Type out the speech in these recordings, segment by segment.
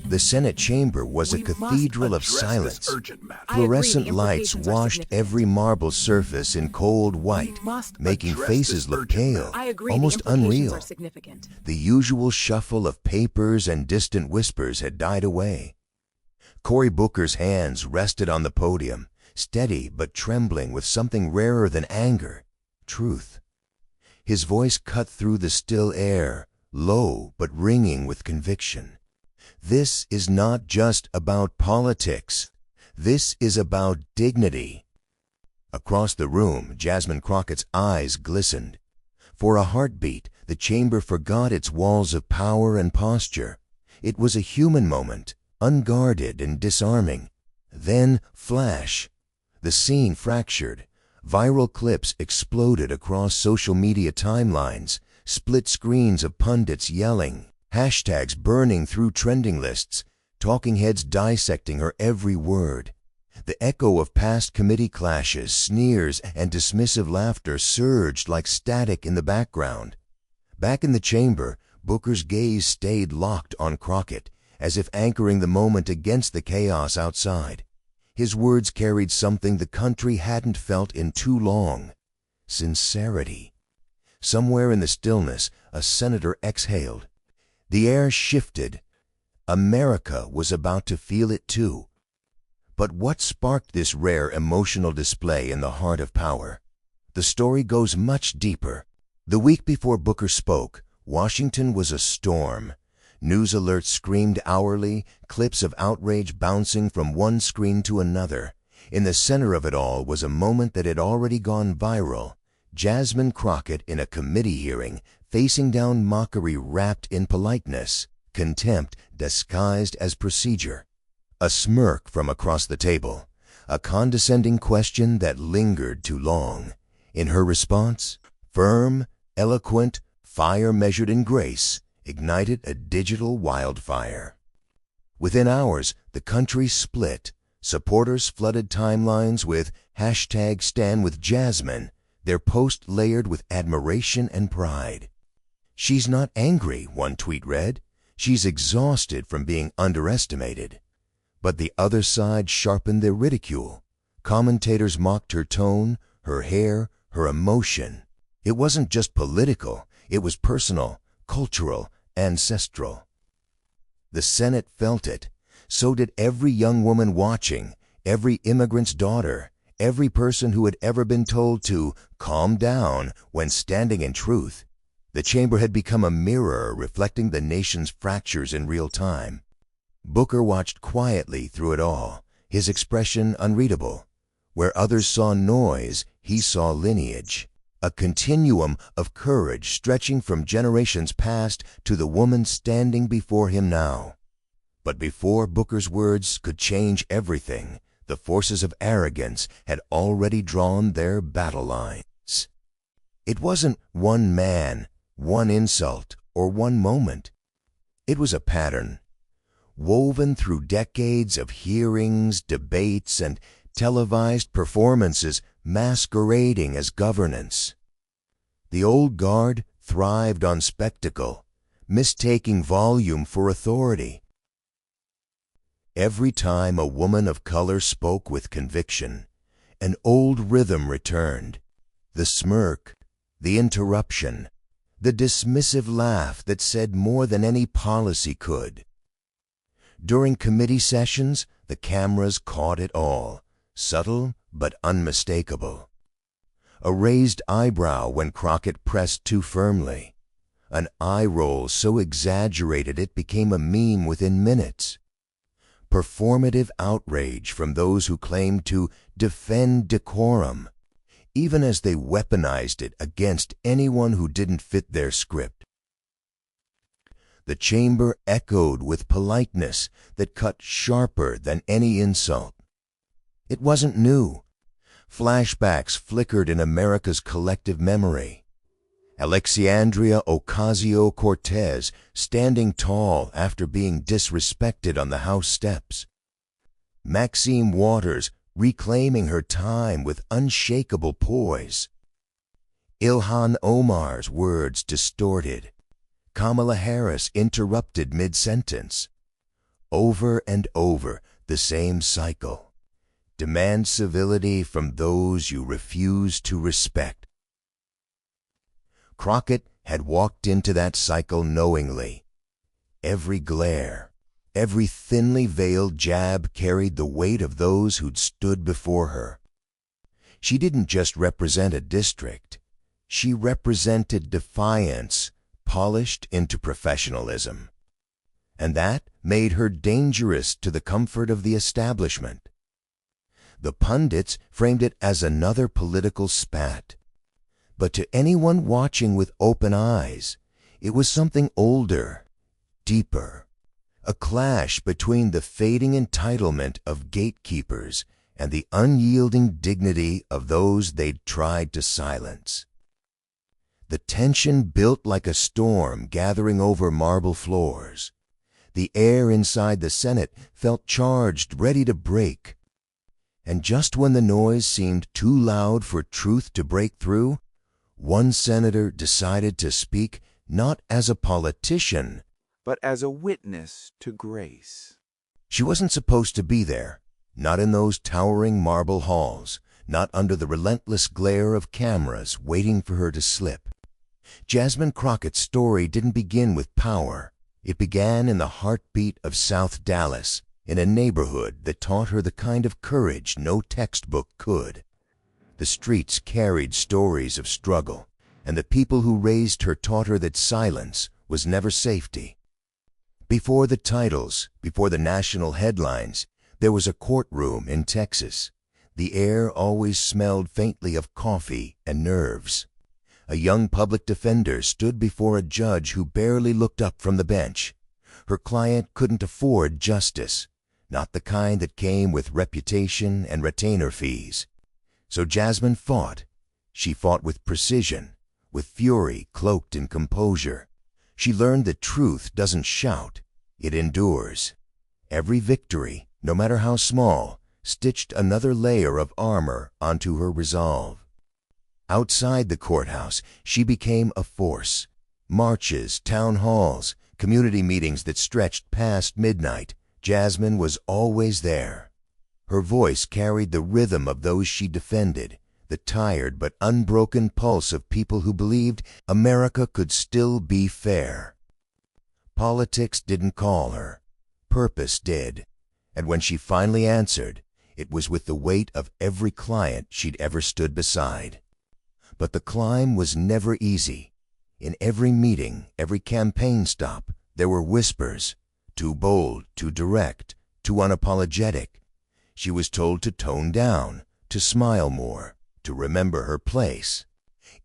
The Senate chamber was a cathedral of silence. Fluorescent lights washed every marble surface in cold white, making faces look pale, almost unreal. The usual shuffle of papers and distant whispers had died away. Cory Booker's hands rested on the podium, steady but trembling with something rarer than anger, truth. His voice cut through the still air, low but ringing with conviction. This is not just about politics. This is about dignity. Across the room, Jasmine Crockett's eyes glistened. For a heartbeat, the chamber forgot its walls of power and posture. It was a human moment, unguarded and disarming. Then, flash. The scene fractured. Viral clips exploded across social media timelines, split screens of pundits yelling, hashtags burning through trending lists, talking heads dissecting her every word. The echo of past committee clashes, sneers, and dismissive laughter surged like static in the background. Back in the chamber, Booker's gaze stayed locked on Crockett, as if anchoring the moment against the chaos outside. His words carried something the country hadn't felt in too long: sincerity. Somewhere in the stillness, a senator exhaled. The air shifted. America was about to feel it too. But what sparked this rare emotional display in the heart of power? The story goes much deeper. The week before Booker spoke, Washington was a storm. News alerts screamed hourly, clips of outrage bouncing from one screen to another. In the center of it all was a moment that had already gone viral. Jasmine Crockett in a committee hearing, facing down mockery wrapped in politeness, contempt disguised as procedure. A smirk from across the table, a condescending question that lingered too long. In her response, firm, eloquent, fire measured in grace, ignited a digital wildfire. Within hours, the country split. Supporters flooded timelines with #StandWithJasmine, their post layered with admiration and pride. "She's not angry," one tweet read. "She's exhausted from being underestimated." But the other side sharpened their ridicule. Commentators mocked her tone, her hair, her emotion. It wasn't just political, it was personal, cultural, ancestral. The Senate felt it. So did every young woman watching, every immigrant's daughter, every person who had ever been told to calm down when standing in truth. The chamber had become a mirror reflecting the nation's fractures in real time. Booker watched quietly through it all, his expression unreadable. Where others saw noise, he saw lineage, a continuum of courage stretching from generations past to the woman standing before him now. But before Booker's words could change everything, the forces of arrogance had already drawn their battle lines. It wasn't one man, one insult, or one moment. It was a pattern, woven through decades of hearings, debates, and televised performances masquerading as governance. The old guard thrived on spectacle, mistaking volume for authority. Every time a woman of color spoke with conviction, an old rhythm returned. The smirk, the interruption, the dismissive laugh that said more than any policy could. During committee sessions, the cameras caught it all, subtle but unmistakable. A raised eyebrow when Crockett pressed too firmly. An eye roll so exaggerated it became a meme within minutes. Performative outrage from those who claimed to defend decorum, even as they weaponized it against anyone who didn't fit their script. The chamber echoed with politeness that cut sharper than any insult. It wasn't new. Flashbacks flickered in America's collective memory. Alexandria Ocasio-Cortez standing tall after being disrespected on the House steps. Maxine Waters reclaiming her time with unshakable poise. Ilhan Omar's words distorted. Kamala Harris interrupted mid-sentence. Over and over, the same cycle. Demand civility from those you refuse to respect. Crockett had walked into that cycle knowingly. Every glare, every thinly veiled jab carried the weight of those who'd stood before her. She didn't just represent a district. She represented defiance, polished into professionalism. And that made her dangerous to the comfort of the establishment. The pundits framed it as another political spat. But to anyone watching with open eyes, it was something older, deeper, a clash between the fading entitlement of gatekeepers and the unyielding dignity of those they'd tried to silence. The tension built like a storm gathering over marble floors. The air inside the Senate felt charged, ready to break. And just when the noise seemed too loud for truth to break through, one senator decided to speak not as a politician, but as a witness to grace. She wasn't supposed to be there, not in those towering marble halls, not under the relentless glare of cameras waiting for her to slip. Jasmine Crockett's story didn't begin with power. It began in the heartbeat of South Dallas, in a neighborhood that taught her the kind of courage no textbook could. The streets carried stories of struggle, and the people who raised her taught her that silence was never safety. Before the titles, before the national headlines, there was a courtroom in Texas. The air always smelled faintly of coffee and nerves. A young public defender stood before a judge who barely looked up from the bench. Her client couldn't afford justice, not the kind that came with reputation and retainer fees. So Jasmine fought. She fought with precision, with fury cloaked in composure. She learned that truth doesn't shout, it endures. Every victory, no matter how small, stitched another layer of armor onto her resolve. Outside the courthouse, she became a force. Marches, town halls, community meetings that stretched past midnight, Jasmine was always there. Her voice carried the rhythm of those she defended, the tired but unbroken pulse of people who believed America could still be fair. Politics didn't call her. Purpose did. And when she finally answered, it was with the weight of every client she'd ever stood beside. But the climb was never easy. In every meeting, every campaign stop, there were whispers. Too bold, too direct, too unapologetic. She was told to tone down, to smile more, to remember her place.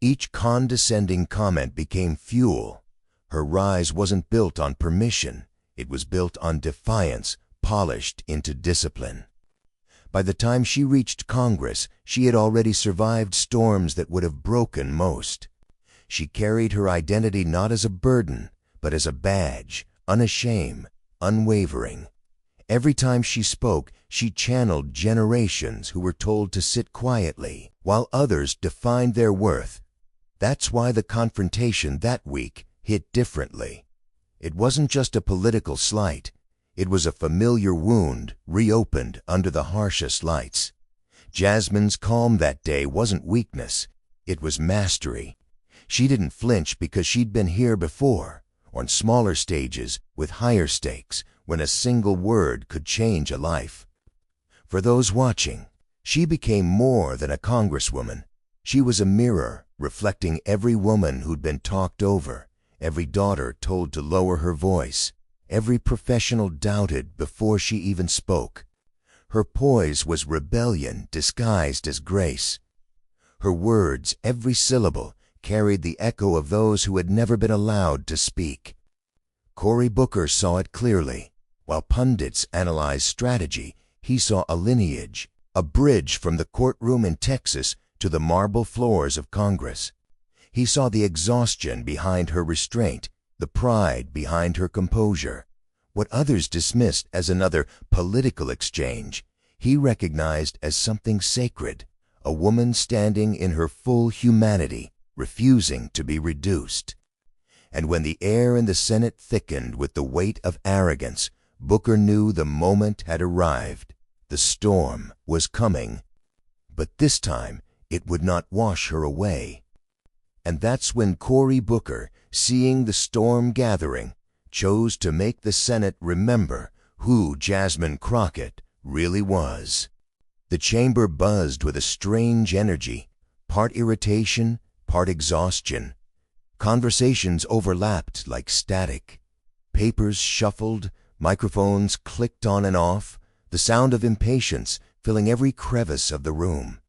Each condescending comment became fuel. Her rise wasn't built on permission. It was built on defiance, polished into discipline. By the time she reached Congress, she had already survived storms that would have broken most. She carried her identity not as a burden, but as a badge, unashamed, unwavering. Every time she spoke, she channeled generations who were told to sit quietly, while others defined their worth. That's why the confrontation that week hit differently. It wasn't just a political slight. It was a familiar wound reopened under the harshest lights. Jasmine's calm that day wasn't weakness. It was mastery. She didn't flinch because she'd been here before, on smaller stages with higher stakes, when a single word could change a life. For those watching, she became more than a congresswoman. She was a mirror reflecting every woman who'd been talked over, every daughter told to lower her voice, every professional doubted before she even spoke. Her poise was rebellion disguised as grace. Her words, every syllable, carried the echo of those who had never been allowed to speak. Cory Booker saw it clearly. While pundits analyzed strategy, he saw a lineage, a bridge from the courtroom in Texas to the marble floors of Congress. He saw the exhaustion behind her restraint, the pride behind her composure. What others dismissed as another political exchange, he recognized as something sacred, a woman standing in her full humanity, refusing to be reduced. And when the air in the Senate thickened with the weight of arrogance, Booker knew the moment had arrived. The storm was coming. But this time, it would not wash her away. And that's when Cory Booker, seeing the storm gathering, chose to make the Senate remember who Jasmine Crockett really was. The chamber buzzed with a strange energy, part irritation, part exhaustion. Conversations overlapped like static. Papers shuffled, microphones clicked on and off, the sound of impatience filling every crevice of the room.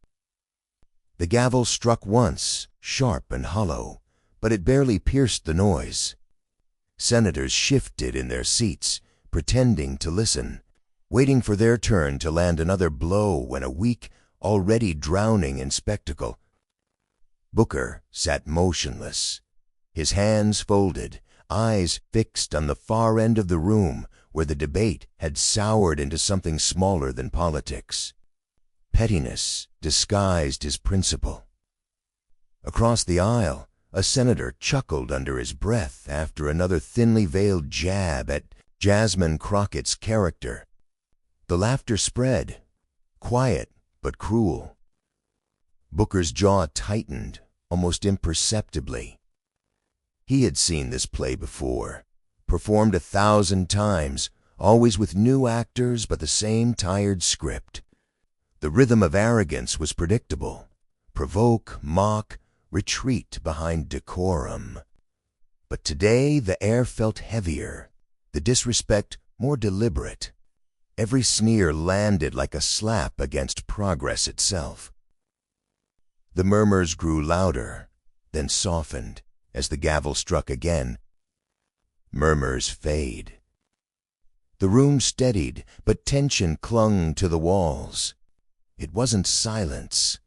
The gavel struck once, sharp and hollow, but it barely pierced the noise. Senators shifted in their seats, pretending to listen, waiting for their turn to land another blow when a week, already drowning in spectacle. Booker sat motionless, his hands folded, eyes fixed on the far end of the room where the debate had soured into something smaller than politics. Pettiness disguised his principle. Across the aisle, a senator chuckled under his breath after another thinly veiled jab at Jasmine Crockett's character. The laughter spread, quiet but cruel. Booker's jaw tightened, almost imperceptibly. He had seen this play before, performed 1,000 times, always with new actors but the same tired script. The rhythm of arrogance was predictable. Provoke, mock, retreat behind decorum. But today the air felt heavier, the disrespect more deliberate. Every sneer landed like a slap against progress itself. The murmurs grew louder, then softened as the gavel struck again. Murmurs fade. The room steadied, but tension clung to the walls. It wasn't silence.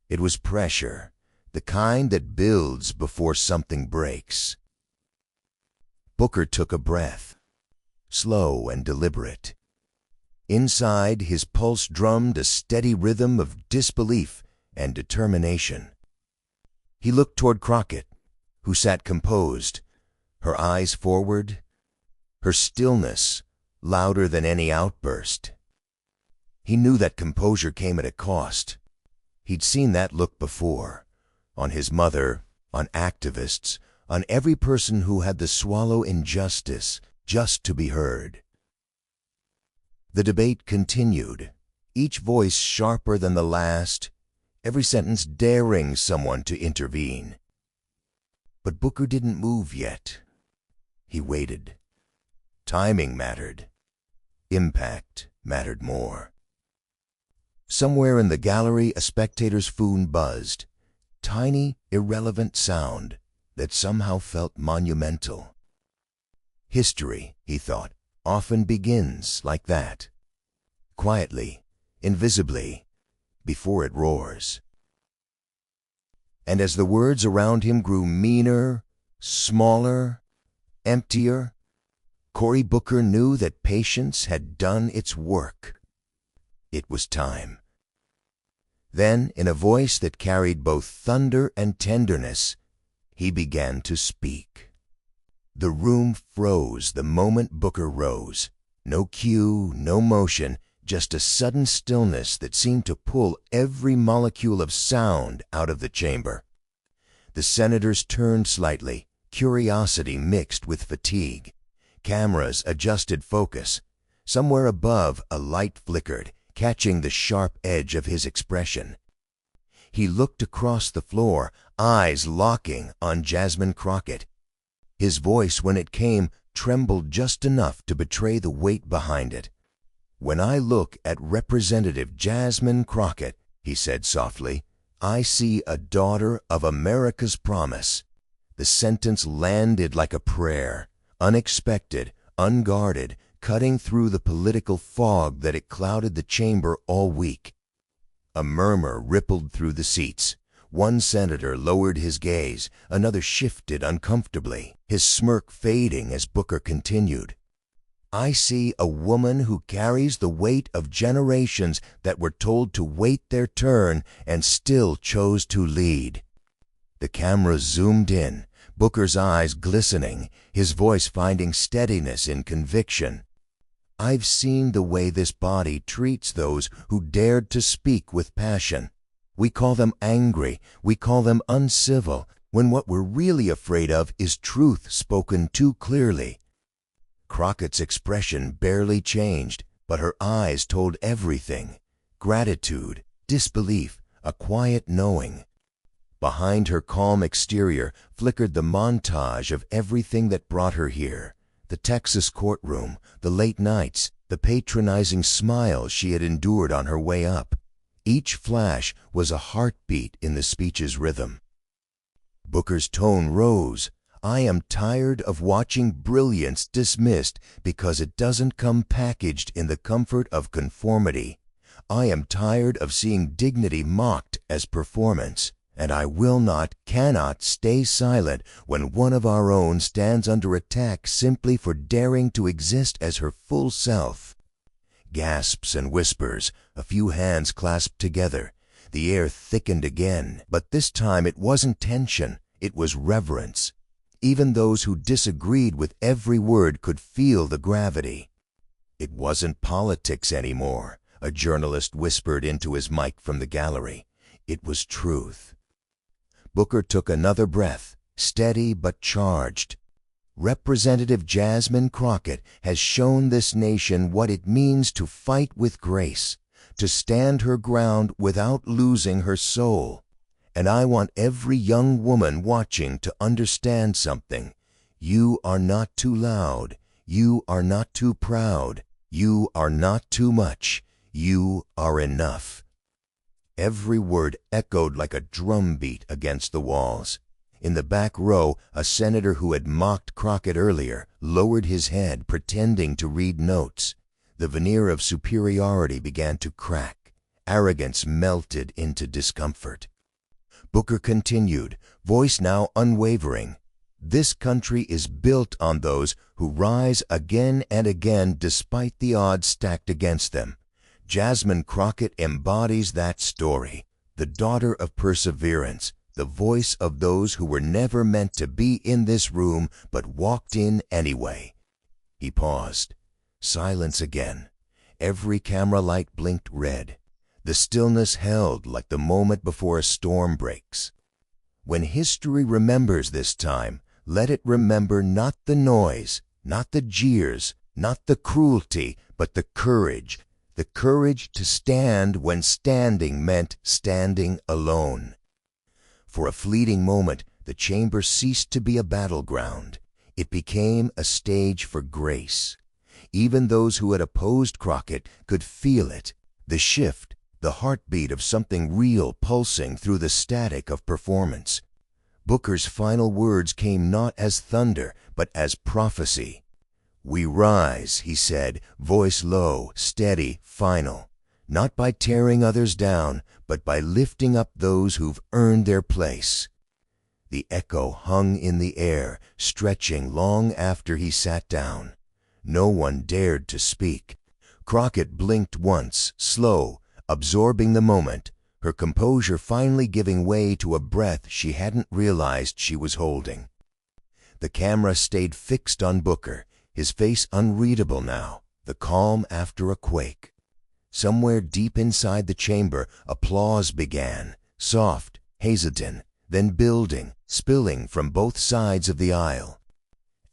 It was pressure, the kind that builds before something breaks. Booker took a breath, slow and deliberate. Inside, his pulse drummed a steady rhythm of disbelief and determination. He looked toward Crockett, who sat composed, her eyes forward, her stillness louder than any outburst. He knew that composure came at a cost. He'd seen that look before, on his mother, on activists, on every person who had to swallow injustice just to be heard. The debate continued, each voice sharper than the last, every sentence daring someone to intervene. But Booker didn't move yet. He waited. Timing mattered. Impact mattered more. Somewhere in the gallery, a spectator's phone buzzed. Tiny, irrelevant sound that somehow felt monumental. History, he thought, often begins like that. Quietly, invisibly, before it roars. And as the words around him grew meaner, smaller, emptier, Cory Booker knew that patience had done its work. It was time. Then, in a voice that carried both thunder and tenderness, he began to speak. The room froze the moment Booker rose. No cue, no motion, just a sudden stillness that seemed to pull every molecule of sound out of the chamber. The senators turned slightly, curiosity mixed with fatigue. Cameras adjusted focus. Somewhere above, a light flickered, catching the sharp edge of his expression. He looked across the floor, eyes locking on Jasmine Crockett. His voice, when it came, trembled just enough to betray the weight behind it. "When I look at Representative Jasmine Crockett," he said softly, "I see a daughter of America's promise." The sentence landed like a prayer, unexpected, unguarded, cutting through the political fog that had clouded the chamber all week. A murmur rippled through the seats. One senator lowered his gaze, another shifted uncomfortably, his smirk fading as Booker continued. "I see a woman who carries the weight of generations that were told to wait their turn and still chose to lead." The camera zoomed in, Booker's eyes glistening, his voice finding steadiness in conviction. I've seen the way this body treats those who dared to speak with passion. We call them angry, we call them uncivil, when what we're really afraid of is truth spoken too clearly. Crockett's expression barely changed, but her eyes told everything. Gratitude, disbelief, a quiet knowing. Behind her calm exterior flickered the montage of everything that brought her here. The Texas courtroom, the late nights, the patronizing smiles she had endured on her way up. Each flash was a heartbeat in the speech's rhythm. Booker's tone rose. I am tired of watching brilliance dismissed because it doesn't come packaged in the comfort of conformity. I am tired of seeing dignity mocked as performance, and I will not, cannot stay silent when one of our own stands under attack simply for daring to exist as her full self. Gasps and whispers, a few hands clasped together. The air thickened again, but this time it wasn't tension, it was reverence. Even those who disagreed with every word could feel the gravity. It wasn't politics anymore, a journalist whispered into his mic from the gallery. It was truth. Booker took another breath, steady but charged. Representative Jasmine Crockett has shown this nation what it means to fight with grace, to stand her ground without losing her soul. And I want every young woman watching to understand something. You are not too loud. You are not too proud. You are not too much. You are enough. Every word echoed like a drumbeat against the walls. In the back row, a senator who had mocked Crockett earlier lowered his head, pretending to read notes. The veneer of superiority began to crack. Arrogance melted into discomfort. Booker continued, voice now unwavering. This country is built on those who rise again and again despite the odds stacked against them. Jasmine Crockett embodies that story, the daughter of perseverance, the voice of those who were never meant to be in this room but walked in anyway. He paused. Silence again. Every camera light blinked red. The stillness held like the moment before a storm breaks. When history remembers this time, let it remember not the noise, not the jeers, not the cruelty, but the courage to stand when standing meant standing alone. For a fleeting moment, the chamber ceased to be a battleground. It became a stage for grace. Even those who had opposed Crockett could feel it, the shift, the heartbeat of something real pulsing through the static of performance. Booker's final words came not as thunder, but as prophecy. We rise, he said, voice low, steady, final, not by tearing others down, but by lifting up those who've earned their place. The echo hung in the air, stretching long after he sat down. No one dared to speak. Crockett blinked once, slow, absorbing the moment, her composure finally giving way to a breath she hadn't realized she was holding. The camera stayed fixed on Booker, his face unreadable now, the calm after a quake. Somewhere deep inside the chamber, applause began, soft, hesitant, then building, spilling from both sides of the aisle.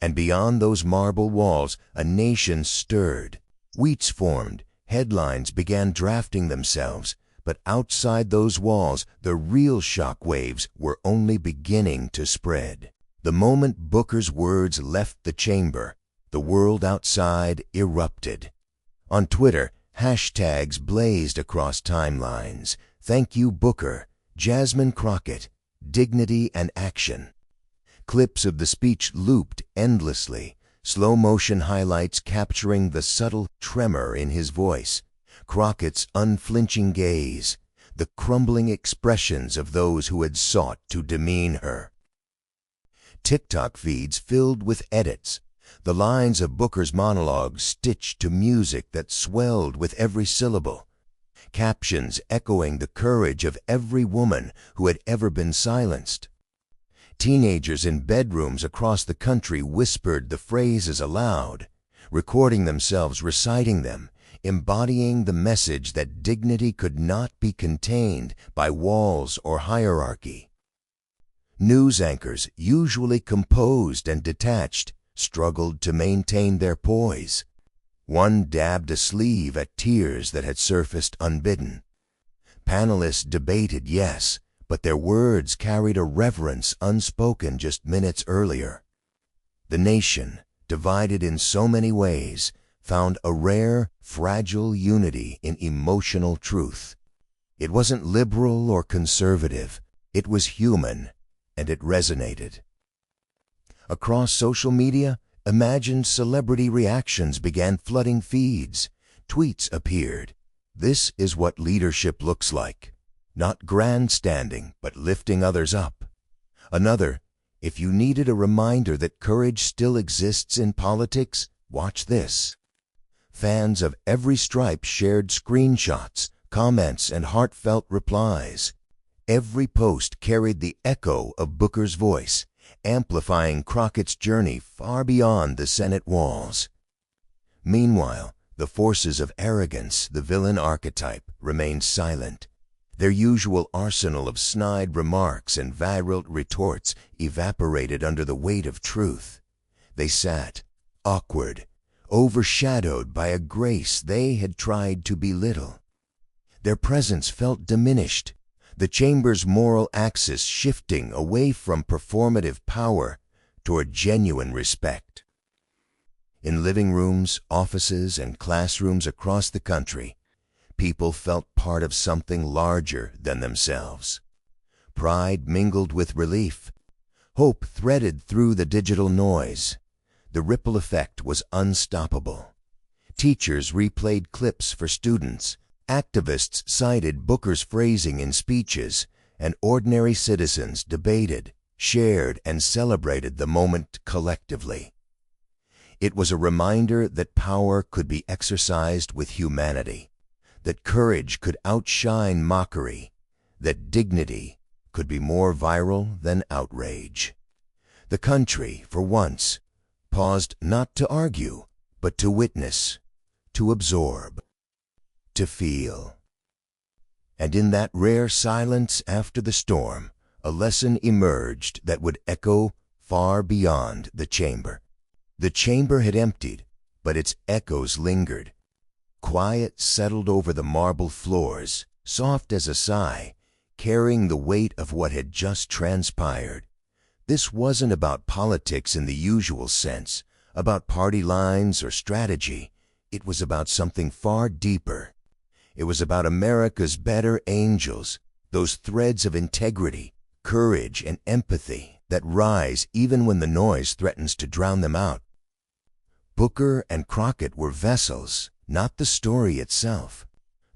And beyond those marble walls, a nation stirred. Wheats formed, headlines began drafting themselves, but outside those walls, the real shock waves were only beginning to spread. The moment Booker's words left the chamber, the world outside erupted. On Twitter, hashtags blazed across timelines. Thank you, Booker, Jasmine Crockett, dignity and action. Clips of the speech looped endlessly, slow-motion highlights capturing the subtle tremor in his voice, Crockett's unflinching gaze, the crumbling expressions of those who had sought to demean her. TikTok feeds filled with edits, the lines of Booker's monologue stitched to music that swelled with every syllable, captions echoing the courage of every woman who had ever been silenced. Teenagers in bedrooms across the country whispered the phrases aloud. recording themselves reciting them, embodying the message that dignity could not be contained by walls or hierarchy. News anchors, usually composed and detached, struggled to maintain their poise. One dabbed a sleeve at tears that had surfaced unbidden. Panelists debated, yes, but their words carried a reverence unspoken just minutes earlier. The nation, divided in so many ways, found a rare, fragile unity in emotional truth. It wasn't liberal or conservative. It was human, and it resonated. Across social media, imagined celebrity reactions began flooding feeds. Tweets appeared. This is what leadership looks like. Not grandstanding, but lifting others up. Another, if you needed a reminder that courage still exists in politics, watch this. Fans of every stripe shared screenshots, comments, and heartfelt replies. Every post carried the echo of Booker's voice, amplifying Crockett's journey far beyond the Senate walls. Meanwhile, the forces of arrogance, the villain archetype, remained silent. Their usual arsenal of snide remarks and viral retorts evaporated under the weight of truth. They sat, awkward, overshadowed by a grace they had tried to belittle. Their presence felt diminished, the chamber's moral axis shifting away from performative power toward genuine respect. In living rooms, offices, and classrooms across the country, people felt part of something larger than themselves. Pride mingled with relief. Hope threaded through the digital noise. The ripple effect was unstoppable. Teachers replayed clips for students. Activists cited Booker's phrasing in speeches, and ordinary citizens debated, shared, and celebrated the moment collectively. It was a reminder that power could be exercised with humanity, that courage could outshine mockery, that dignity could be more viral than outrage. The country, for once, paused not to argue, but to witness, to absorb, to feel. And in that rare silence after the storm, a lesson emerged that would echo far beyond the chamber. The chamber had emptied, but its echoes lingered. Quiet settled over the marble floors, soft as a sigh, carrying the weight of what had just transpired. This wasn't about politics in the usual sense, about party lines or strategy. It was about something far deeper. It was about America's better angels, those threads of integrity, courage, and empathy that rise even when the noise threatens to drown them out. Booker and Crockett were vessels, not the story itself.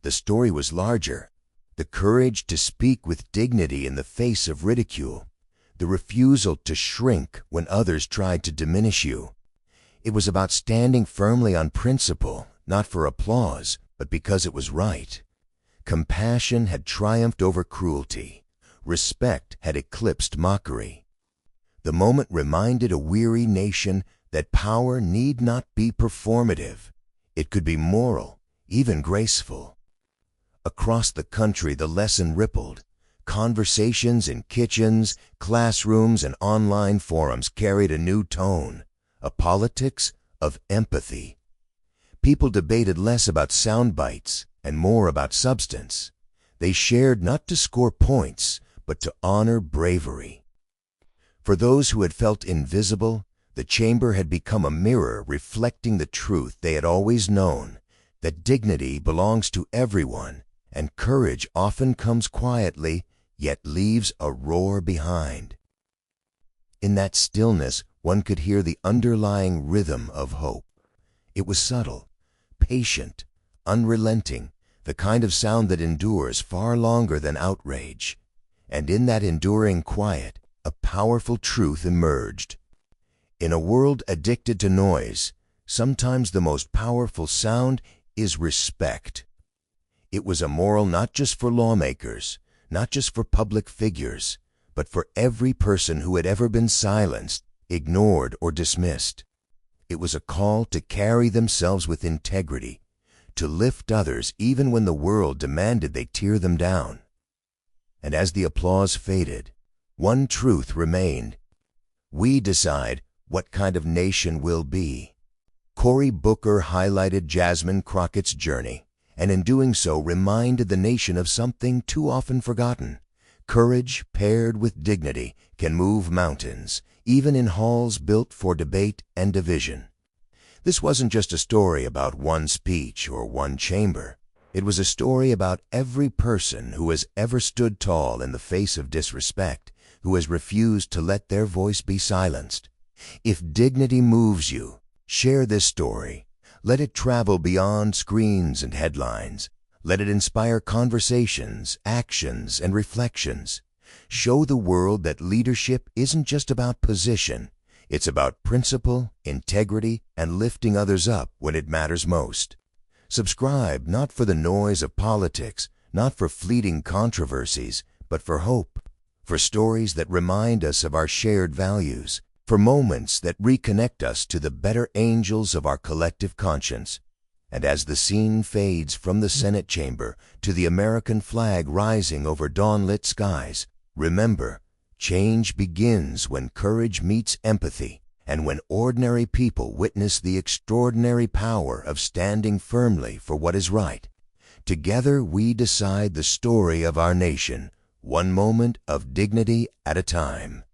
The story was larger. The courage to speak with dignity in the face of ridicule. The refusal to shrink when others tried to diminish you. It was about standing firmly on principle, not for applause, but because it was right. Compassion had triumphed over cruelty. Respect had eclipsed mockery. The moment reminded a weary nation that power need not be performative. It could be moral, even graceful. Across the country, the lesson rippled. Conversations in kitchens, classrooms, and online forums carried a new tone, a politics of empathy. People debated less about sound bites and more about substance. They shared not to score points, but to honor bravery. For those who had felt invisible, the chamber had become a mirror reflecting the truth they had always known, that dignity belongs to everyone, and courage often comes quietly, yet leaves a roar behind. In that stillness, one could hear the underlying rhythm of hope. It was subtle, patient, unrelenting, the kind of sound that endures far longer than outrage. And in that enduring quiet, a powerful truth emerged. In a world addicted to noise, sometimes the most powerful sound is respect. It was a moral not just for lawmakers, not just for public figures, but for every person who had ever been silenced, ignored, or dismissed. It was a call to carry themselves with integrity, to lift others even when the world demanded they tear them down. And as the applause faded, one truth remained. We decide what kind of nation we'll be. Cory Booker highlighted Jasmine Crockett's journey, and in doing so reminded the nation of something too often forgotten. Courage paired with dignity can move mountains, even in halls built for debate and division. This wasn't just a story about one speech or one chamber. It was a story about every person who has ever stood tall in the face of disrespect, who has refused to let their voice be silenced. If dignity moves you, share this story. Let it travel beyond screens and headlines. Let it inspire conversations, actions, and reflections. Show the world that leadership isn't just about position. It's about principle, integrity, and lifting others up when it matters most. Subscribe not for the noise of politics, not for fleeting controversies, but for hope, for stories that remind us of our shared values, for moments that reconnect us to the better angels of our collective conscience. And as the scene fades from the Senate chamber to the American flag rising over dawn-lit skies, remember, change begins when courage meets empathy, and when ordinary people witness the extraordinary power of standing firmly for what is right. Together we decide the story of our nation, one moment of dignity at a time.